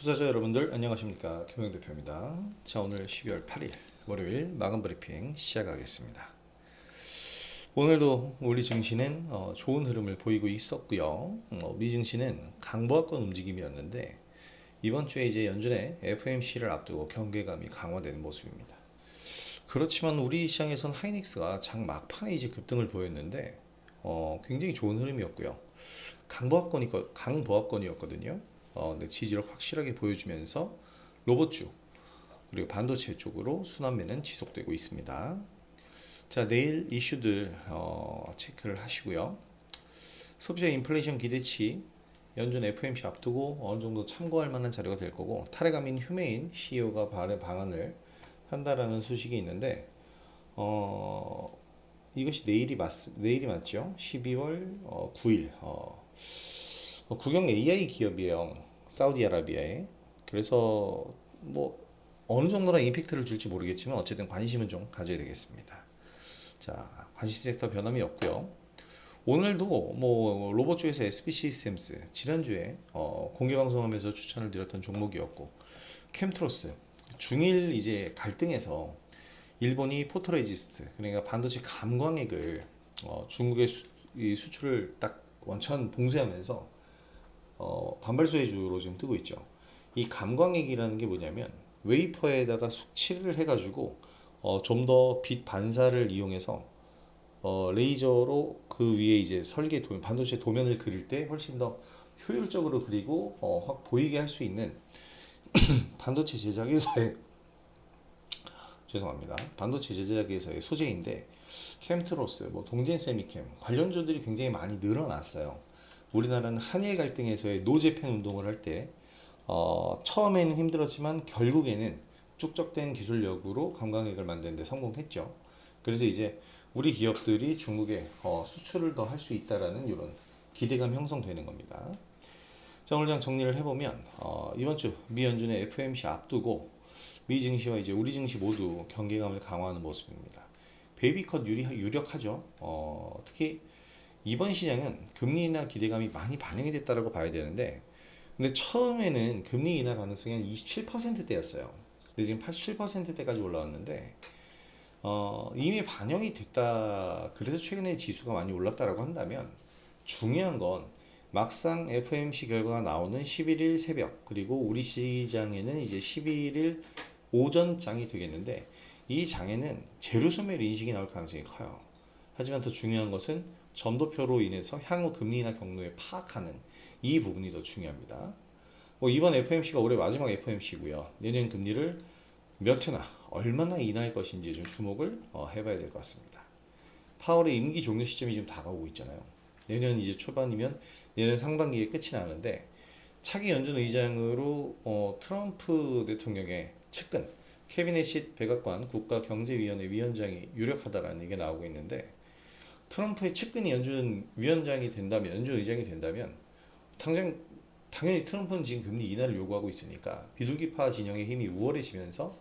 투자자 여러분들 안녕하십니까, 김영 대표입니다. 자, 오늘 12월 8일 월요일 마감 브리핑 시작하겠습니다. 오늘도 우리 증시는 좋은 흐름을 보이고 있었고요. 미 증시는 강보합권 움직임이었는데 이번 주에 이제 연준의 FOMC를 앞두고 경계감이 강화되는 모습입니다. 그렇지만 우리 시장에선 하이닉스가 장 막판에 이제 급등을 보였는데 굉장히 좋은 흐름이었고요. 강보합권이었거든요. 근데 지지를 확실하게 보여주면서 로봇주 그리고 반도체 쪽으로 순환매는 지속되고 있습니다. 자, 내일 이슈들 체크를 하시고요. 소비자 인플레이션 기대치 연준 FOMC 앞두고 어느 정도 참고할 만한 자료가 될 거고, 타레가민 휴메인 CEO가 방한을 한다라는 소식이 있는데 이것이 내일이 맞죠? 12월 9일 국영 AI 기업이에요. 사우디아라비아에. 그래서 뭐 어느 정도나 임팩트를 줄지 모르겠지만 어쨌든 관심은 좀 가져야 되겠습니다. 자, 관심 섹터 변함이 없고요. 오늘도 뭐 로봇 쪽에서 SB 시스템스 지난주에 공개 방송하면서 추천을 드렸던 종목이었고, 캠트로스 중일 이제 갈등에서 일본이 포토레지스트, 그러니까 반도체 감광액을 중국의 수출을 딱 원천 봉쇄하면서 반발 수혜주로 지금 뜨고 있죠. 이 감광액이라는 게 뭐냐면 웨이퍼에다가 숙칠을 해가지고 좀 더 빛 반사를 이용해서 레이저로 그 위에 이제 반도체 도면을 그릴 때 훨씬 더 효율적으로 그리고 확 보이게 할 수 있는 반도체 제작에서의 죄송합니다. 반도체 제작에서의 소재인데, 캠트로스, 뭐 동진 세미캠 관련주들이 굉장히 많이 늘어났어요. 우리나라는 한일 갈등에서의 노재팬 운동을 할 때 처음에는 힘들었지만 결국에는 축적된 기술력으로 감광액을 만드는 데 성공했죠. 그래서 이제 우리 기업들이 중국에 수출을 더 할 수 있다라는 이런 기대감 형성되는 겁니다. 자, 오늘 장 정리를 해보면 이번 주 미 연준의 FOMC 앞두고 미 증시와 이제 우리 증시 모두 경계감을 강화하는 모습입니다. 베이비컷 유력하죠. 특히 이번 시장은 금리 인하 기대감이 많이 반영이 됐다라고 봐야 되는데, 근데 처음에는 금리 인하 가능성이 한 27%대였어요. 근데 지금 87%대까지 올라왔는데 이미 반영이 됐다. 그래서 최근에 지수가 많이 올랐다라고 한다면, 중요한 건 막상 FOMC 결과가 나오는 11일 새벽, 그리고 우리 시장에는 이제 11일 오전장이 되겠는데, 이 장에는 제로소멸 인식이 나올 가능성이 커요. 하지만 더 중요한 것은 점도표로 인해서 향후 금리 인하 경로에 파악하는 이 부분이 더 중요합니다. 뭐 이번 FOMC가 올해 마지막 FOMC고요. 내년 금리를 몇 회나 얼마나 인하할 것인지 좀 주목을 해봐야 될 것 같습니다. 파월의 임기 종료 시점이 지금 다가오고 있잖아요. 내년 이제 초반이면 내년 상반기에 끝이 나는데, 차기 연준 의장으로 트럼프 대통령의 측근 캐비넷 백악관 국가경제위원회 위원장이 유력하다라는 얘기가 나오고 있는데, 트럼프의 측근이 연준 위원장이 된다면, 연준 의장이 된다면 당연히 트럼프는 지금 금리 인하를 요구하고 있으니까 비둘기파 진영의 힘이 우월해지면서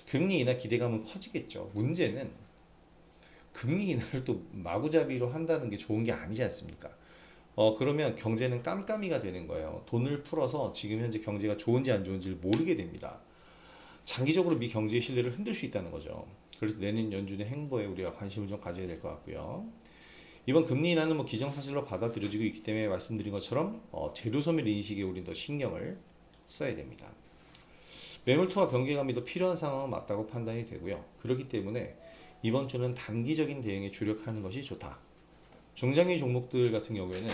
금리 인하 기대감은 커지겠죠. 문제는 금리 인하를 또 마구잡이로 한다는 게 좋은 게 아니지 않습니까? 그러면 경제는 깜깜이가 되는 거예요. 돈을 풀어서 지금 현재 경제가 좋은지 안 좋은지를 모르게 됩니다. 장기적으로 미 경제의 신뢰를 흔들 수 있다는 거죠. 그래서 내년 연준의 행보에 우리가 관심을 좀 가져야 될 것 같고요. 이번 금리 인하는 뭐 기정사실로 받아들여지고 있기 때문에 말씀드린 것처럼 제로소멸 인식에 우린 더 신경을 써야 됩니다. 매물투와 경계감이 더 필요한 상황은 맞다고 판단이 되고요. 그렇기 때문에 이번 주는 단기적인 대응에 주력하는 것이 좋다. 중장기 종목들 같은 경우에는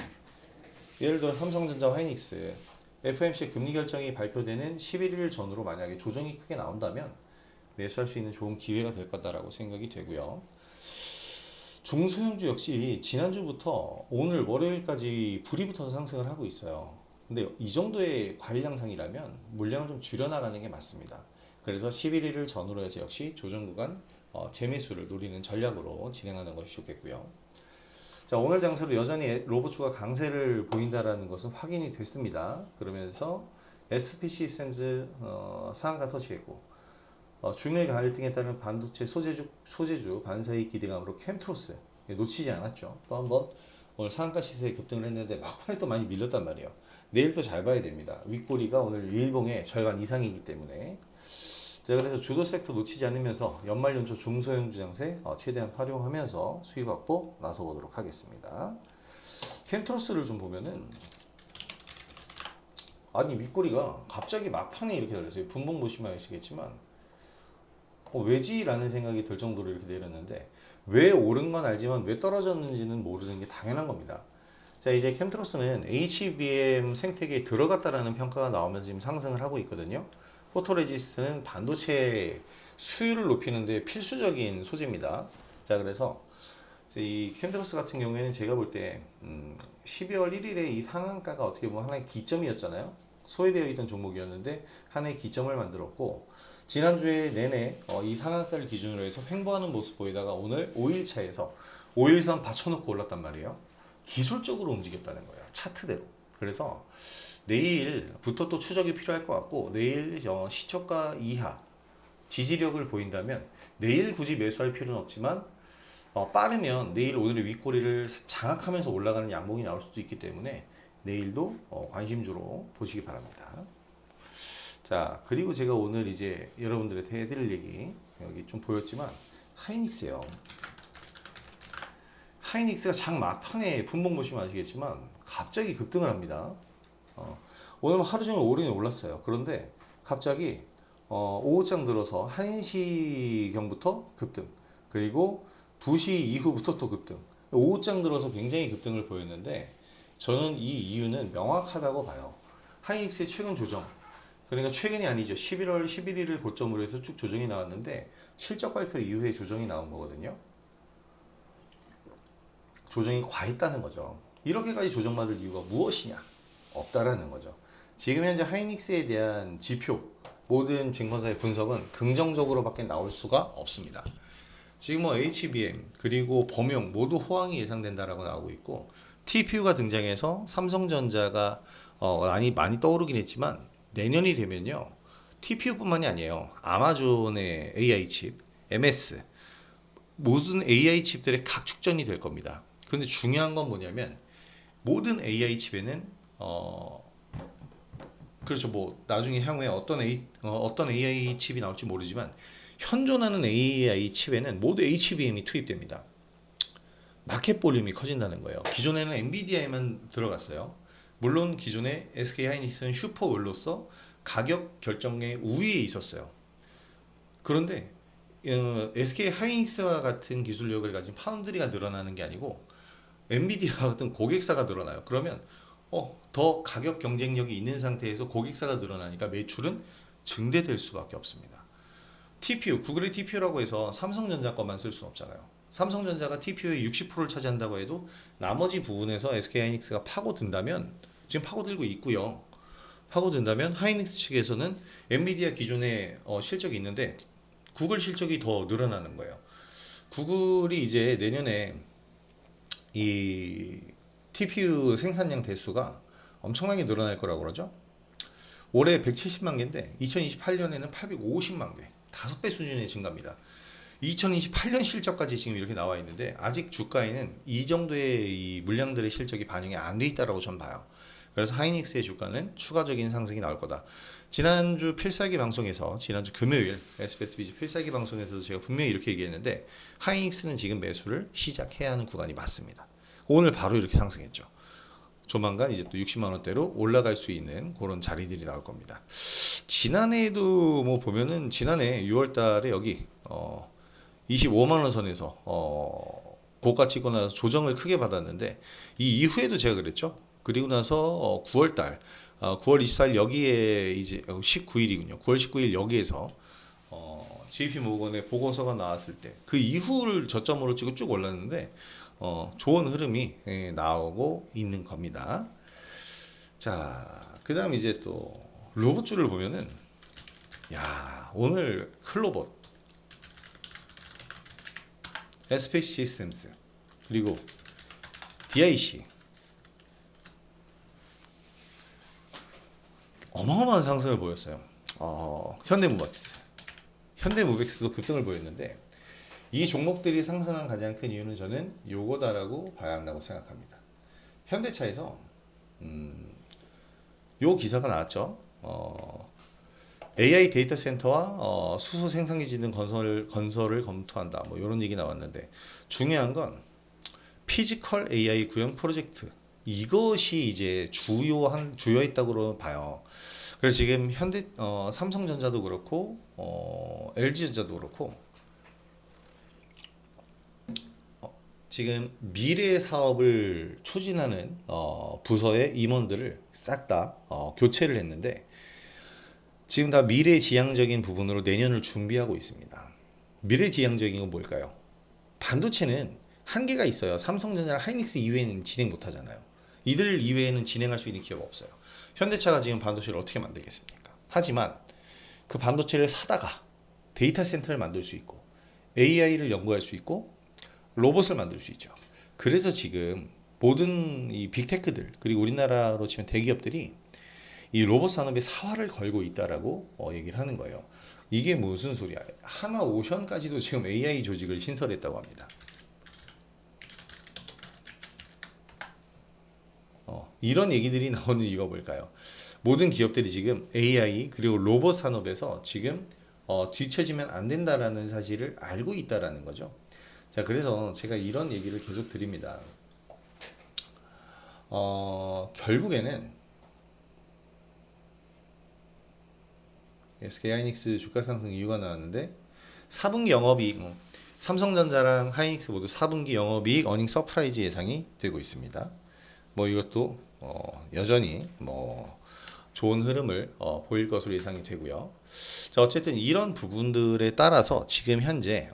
예를 들어 삼성전자, 하이닉스, FOMC 금리 결정이 발표되는 11일 전후로 만약에 조정이 크게 나온다면 매수할 수 있는 좋은 기회가 될 거다라고 생각이 되고요. 중소형주 역시 지난주부터 오늘 월요일까지 불이 붙어서 상승을 하고 있어요. 근데 이 정도의 과일 양상이라면 물량을 좀 줄여나가는 게 맞습니다. 그래서 11일을 전후로 해서 역시 조정 구간 재매수를 노리는 전략으로 진행하는 것이 좋겠고요. 자, 오늘 장세로 여전히 로봇주가 강세를 보인다라는 것은 확인이 됐습니다. 그러면서 SPC 샌즈 상한가 터치했고, 중일 갈등에 따른 반도체 소재주 반사의 기대감으로 캠트로스 놓치지 않았죠. 또 한번 오늘 상한가 시세에 급등을 했는데 막판에 또 많이 밀렸단 말이에요. 내일 또 잘 봐야 됩니다. 윗꼬리가 오늘 일봉의 절반 이상이기 때문에. 자, 그래서 주도 섹터 놓치지 않으면서 연말 연초 중소형 주장세 최대한 활용하면서 수익 확보 나서 보도록 하겠습니다. 캠트러스를 좀 보면은 아니 윗꼬리가 갑자기 막판에 이렇게 달렸어요. 분봉 보시면 아시겠지만 왜지라는 생각이 들 정도로 이렇게 내렸는데 왜 오른 건 알지만 왜 떨어졌는지는 모르는 게 당연한 겁니다. 자, 이제 캠트러스는 HBM 생태계에 들어갔다라는 평가가 나오면서 지금 상승을 하고 있거든요. 포토레지스트는 반도체 수율을 높이는 데 필수적인 소재입니다. 자, 그래서 이 캠트러스 같은 경우에는 제가 볼 때 12월 1일에 이 상한가가 어떻게 보면 하나의 기점이었잖아요. 소외되어 있던 종목이었는데 하나의 기점을 만들었고 지난주에 내내 이 상한가를 기준으로 해서 횡보하는 모습 보이다가 오늘 5일차에서 5일선 받쳐놓고 올랐단 말이에요. 기술적으로 움직였다는 거예요. 차트대로. 그래서 내일부터 또 추적이 필요할 것 같고 내일 시초가 이하 지지력을 보인다면 내일 굳이 매수할 필요는 없지만 빠르면 내일 오늘의 윗꼬리를 장악하면서 올라가는 양봉이 나올 수도 있기 때문에 내일도 관심주로 보시기 바랍니다. 자, 그리고 제가 오늘 이제 여러분들한테 해드릴 얘기 여기 좀 보였지만 하이닉스예요. 하이닉스가 장 막판에 분봉 보시면 아시겠지만 갑자기 급등을 합니다. 오늘 하루 종일 오르긴 올랐어요. 그런데 갑자기 오후장 들어서 1시경부터 급등, 그리고 2시 이후부터 또 급등, 오후장 들어서 굉장히 급등을 보였는데 저는 이 이유는 명확하다고 봐요. 하이닉스의 최근 조정, 그러니까 최근이 아니죠. 11월 11일을 고점으로 해서 쭉 조정이 나왔는데 실적 발표 이후에 조정이 나온 거거든요. 조정이 과했다는 거죠. 이렇게까지 조정받을 이유가 무엇이냐? 없다라는 거죠. 지금 현재 하이닉스에 대한 지표, 모든 증권사의 분석은 긍정적으로밖에 나올 수가 없습니다. 지금 뭐 HBM 그리고 범용 모두 호황이 예상된다라고 나오고 있고 TPU가 등장해서 삼성전자가 많이 떠오르긴 했지만 내년이 되면요 TPU뿐만이 아니에요. 아마존의 AI 칩, MS 모든 AI 칩들의 각축전이 될 겁니다. 근데 중요한 건 뭐냐면 모든 AI 칩에는 그렇죠. 뭐 나중에 향후에 어떤 AI 칩이 나올지 모르지만 현존하는 AI 칩에는 모두 HBM이 투입됩니다. 마켓 볼륨이 커진다는 거예요. 기존에는 엔비디아에만 들어갔어요. 물론 기존에 SK 하이닉스는 슈퍼울로서 가격 결정의 우위에 있었어요. 그런데 SK 하이닉스와 같은 기술력을 가진 파운드리가 늘어나는 게 아니고 엔비디아와 같은 고객사가 늘어나요. 그러면 더 가격 경쟁력이 있는 상태에서 고객사가 늘어나니까 매출은 증대될 수밖에 없습니다. TPU, 구글의 TPU라고 해서 삼성전자 것만 쓸 수는 없잖아요. 삼성전자가 TPU의 60%를 차지한다고 해도 나머지 부분에서 SK하이닉스가 파고든다면 지금 파고들고 있고요. 파고든다면 하이닉스 측에서는 엔비디아 기존에 실적이 있는데 구글 실적이 더 늘어나는 거예요. 구글이 이제 내년에 이 TPU 생산량 대수가 엄청나게 늘어날 거라고 그러죠. 올해 170만 개인데 2028년에는 850만 개, 5배 수준의 증가입니다. 2028년 실적까지 지금 이렇게 나와 있는데 아직 주가에는 이 정도의 이 물량들의 실적이 반영이 안 돼 있다라고 저는 봐요. 그래서 하이닉스의 주가는 추가적인 상승이 나올 거다. 지난주 필살기 방송에서 지난주 금요일 SBS비즈 필살기 방송에서도 제가 분명히 이렇게 얘기했는데 하이닉스는 지금 매수를 시작해야 하는 구간이 맞습니다. 오늘 바로 이렇게 상승했죠. 조만간 이제 또 60만 원대로 올라갈 수 있는 그런 자리들이 나올 겁니다. 지난해에도 뭐 보면은 지난해 6월 달에 여기 25만 원 선에서 고가 찍고 나서 조정을 크게 받았는데 이 이후에도 제가 그랬죠. 그리고 나서 9월 달 9월 24일 여기에 이제 19일이군요. 9월 19일 여기에서 JP 모건의 보고서가 나왔을 때 그 이후를 저점으로 찍고 쭉 올랐는데 좋은 흐름이 나오고 있는 겁니다. 자, 그다음 이제 또 로봇주를 보면은 야, 오늘 클로봇, SPH 시스템스, 그리고 DIC 어마어마한 상승을 보였어요. 현대무백스도 급등을 보였는데 이 종목들이 상승한 가장 큰 이유는 저는 요거다라고 봐야 한다고 생각합니다. 현대차에서 요 기사가 나왔죠. AI 데이터 센터와 수소 생산기지 등 건설을 검토한다. 뭐 이런 얘기 나왔는데 중요한 건 피지컬 AI 구현 프로젝트 이것이 이제 주요했다고 봐요. 그래서 지금 삼성전자도 그렇고 LG전자도 그렇고 지금 미래 사업을 추진하는 부서의 임원들을 싹 다 교체를 했는데 지금 다 미래지향적인 부분으로 내년을 준비하고 있습니다. 미래지향적인 건 뭘까요? 반도체는 한계가 있어요. 삼성전자랑 하이닉스 이외에는 진행 못하잖아요. 이들 이외에는 진행할 수 있는 기업이 없어요. 현대차가 지금 반도체를 어떻게 만들겠습니까? 하지만 그 반도체를 사다가 데이터 센터를 만들 수 있고 AI를 연구할 수 있고 로봇을 만들 수 있죠. 그래서 지금 모든 이 빅테크들 그리고 우리나라로 치면 대기업들이 이 로봇 산업에 사활을 걸고 있다라고 얘기를 하는 거예요. 이게 무슨 소리야? 하나오션까지도 지금 AI 조직을 신설했다고 합니다. 이런 얘기들이 나오는 이유가 뭘까요? 모든 기업들이 지금 AI 그리고 로봇 산업에서 지금 뒤처지면 안 된다라는 사실을 알고 있다라는 거죠. 자, 그래서 제가 이런 얘기를 계속 드립니다. 결국에는 SK하이닉스 주가 상승 이유가 나왔는데 4분기 영업이익 삼성전자랑 하이닉스 모두 4분기 영업이익 어닝 서프라이즈 예상이 되고 있습니다. 뭐 이것도 여전히 뭐 좋은 흐름을 보일 것으로 예상이 되고요. 자, 어쨌든 이런 부분들에 따라서 지금 현재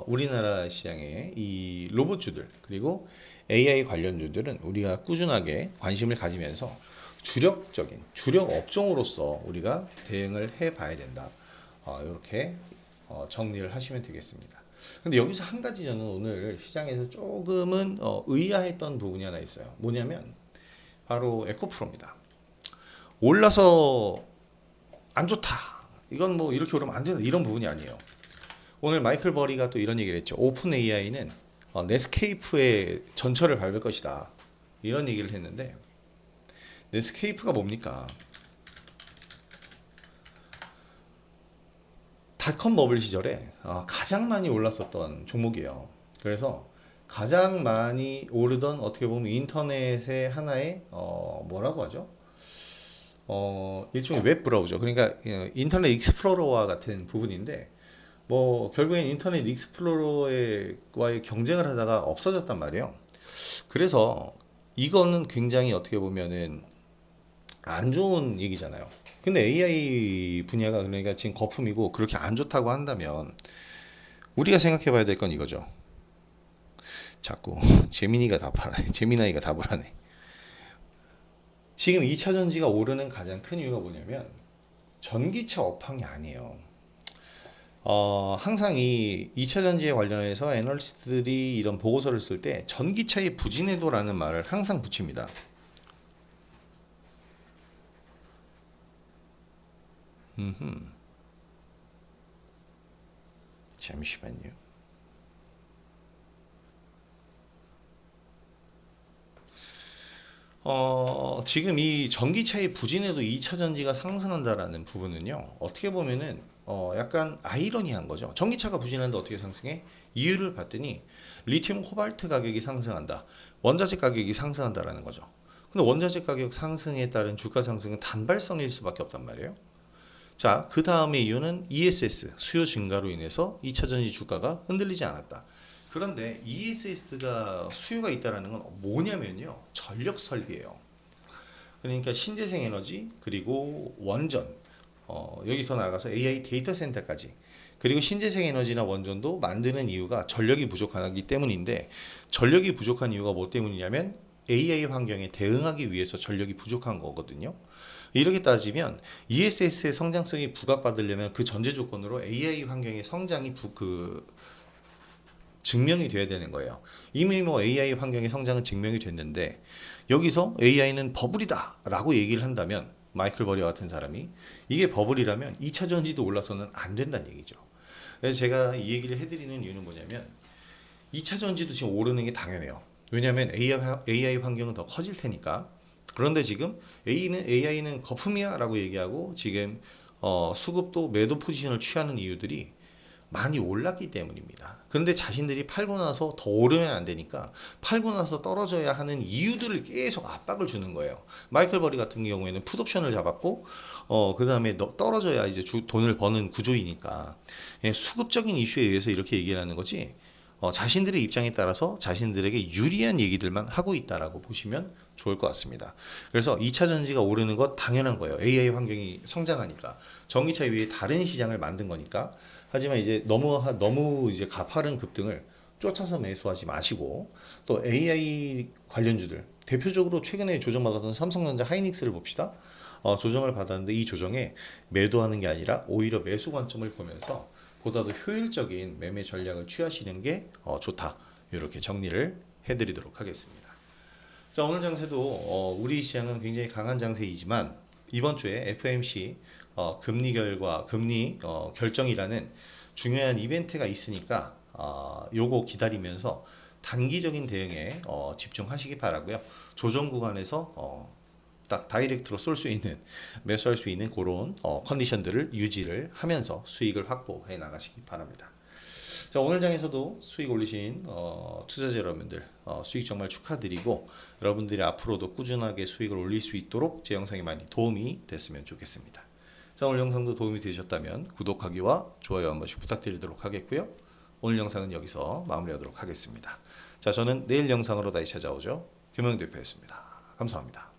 우리나라 시장의 이 로봇주들 그리고 AI 관련주들은 우리가 꾸준하게 관심을 가지면서 주력 업종으로서 우리가 대응을 해봐야 된다. 이렇게 정리를 하시면 되겠습니다. 근데 여기서 한 가지 저는 오늘 시장에서 조금은 의아했던 부분이 하나 있어요. 뭐냐면 바로 에코프로입니다. 올라서 안 좋다. 이건 뭐 이렇게 오르면 안 된다. 이런 부분이 아니에요. 오늘 마이클 버리가 또 이런 얘기를 했죠. 오픈 AI는 넷스케이프의 전철을 밟을 것이다. 이런 얘기를 했는데 넷스케이프가 뭡니까? 닷컴 버블 시절에 가장 많이 올랐었던 종목이에요. 그래서 가장 많이 오르던 어떻게 보면 인터넷의 하나의 뭐라고 하죠? 일종의 웹 브라우저 그러니까 인터넷 익스플로러와 같은 부분인데 뭐 결국엔 인터넷 익스플로러와의 경쟁을 하다가 없어졌단 말이에요. 그래서 이거는 굉장히 어떻게 보면은 안 좋은 얘기잖아요. 근데 AI 분야가 그러니까 지금 거품이고 그렇게 안 좋다고 한다면 우리가 생각해 봐야 될 건 이거죠. 자꾸 재민이가 답하네. 재민아이가 답을 하네. 지금 2차 전지가 오르는 가장 큰 이유가 뭐냐면 전기차 업황이 아니에요. 항상 이 2차 전지에 관련해서 애널리스트들이 이런 보고서를 쓸 때 전기차의 부진해도라는 말을 항상 붙입니다. 잠시만요. 지금 이 전기차의 부진에도 2차 전지가 상승한다라는 부분은요, 어떻게 보면은 약간 아이러니한 거죠. 전기차가 부진하는데 어떻게 상승해? 이유를 봤더니 리튬 코발트 가격이 상승한다. 원자재 가격이 상승한다라는 거죠. 근데 원자재 가격 상승에 따른 주가 상승은 단발성일 수밖에 없단 말이에요. 자, 그 다음의 이유는 ESS 수요 증가로 인해서 2차 전지 주가가 흔들리지 않았다. 그런데 ESS가 수요가 있다라는 건 뭐냐면요, 전력 설비예요. 그러니까 신재생 에너지 그리고 원전 여기서 나가서 AI 데이터 센터까지 그리고 신재생 에너지나 원전도 만드는 이유가 전력이 부족하기 때문인데 전력이 부족한 이유가 뭐 때문이냐면 AI 환경에 대응하기 위해서 전력이 부족한 거거든요. 이렇게 따지면 ESS의 성장성이 부각받으려면 그 전제 조건으로 AI 환경의 성장이 증명이 돼야 되는 거예요. 이미 뭐 AI 환경의 성장은 증명이 됐는데 여기서 AI는 버블이다 라고 얘기를 한다면 마이클 버리 같은 사람이 이게 버블이라면 2차 전지도 올라서는 안 된다는 얘기죠. 그래서 제가 이 얘기를 해드리는 이유는 뭐냐면 2차 전지도 지금 오르는 게 당연해요. 왜냐하면 AI 환경은 더 커질 테니까. 그런데 지금 AI는 거품이야라고 얘기하고 지금 수급도 매도 포지션을 취하는 이유들이 많이 올랐기 때문입니다. 그런데 자신들이 팔고 나서 더 오르면 안 되니까 팔고 나서 떨어져야 하는 이유들을 계속 압박을 주는 거예요. 마이클 버리 같은 경우에는 풋옵션을 잡았고 그 다음에 떨어져야 이제 돈을 버는 구조이니까 수급적인 이슈에 의해서 이렇게 얘기를 하는 거지. 자신들의 입장에 따라서 자신들에게 유리한 얘기들만 하고 있다라고 보시면 좋을 것 같습니다. 그래서 2차 전지가 오르는 것 당연한 거예요. AI 환경이 성장하니까 전기차 위에 다른 시장을 만든 거니까. 하지만 이제 너무 이제 가파른 급등을 쫓아서 매수하지 마시고 또 AI 관련주들 대표적으로 최근에 조정받았던 삼성전자 하이닉스를 봅시다. 조정을 받았는데 이 조정에 매도하는 게 아니라 오히려 매수 관점을 보면서 보다 더 효율적인 매매 전략을 취하시는 게 좋다. 이렇게 정리를 해드리도록 하겠습니다. 자, 오늘 장세도 우리 시장은 굉장히 강한 장세이지만 이번 주에 FOMC 금리 결정이라는 중요한 이벤트가 있으니까 요거 기다리면서 단기적인 대응에 집중하시기 바라고요. 조정 구간에서 딱 다이렉트로 쏠 수 있는 매수할 수 있는 그런 컨디션들을 유지를 하면서 수익을 확보해 나가시기 바랍니다. 자, 오늘 장에서도 수익 올리신 투자자 여러분들 수익 정말 축하드리고 여러분들이 앞으로도 꾸준하게 수익을 올릴 수 있도록 제 영상이 많이 도움이 됐으면 좋겠습니다. 자, 오늘 영상도 도움이 되셨다면 구독하기와 좋아요 한 번씩 부탁드리도록 하겠고요. 오늘 영상은 여기서 마무리하도록 하겠습니다. 자, 저는 내일 영상으로 다시 찾아오죠. 김영대표였습니다. 감사합니다.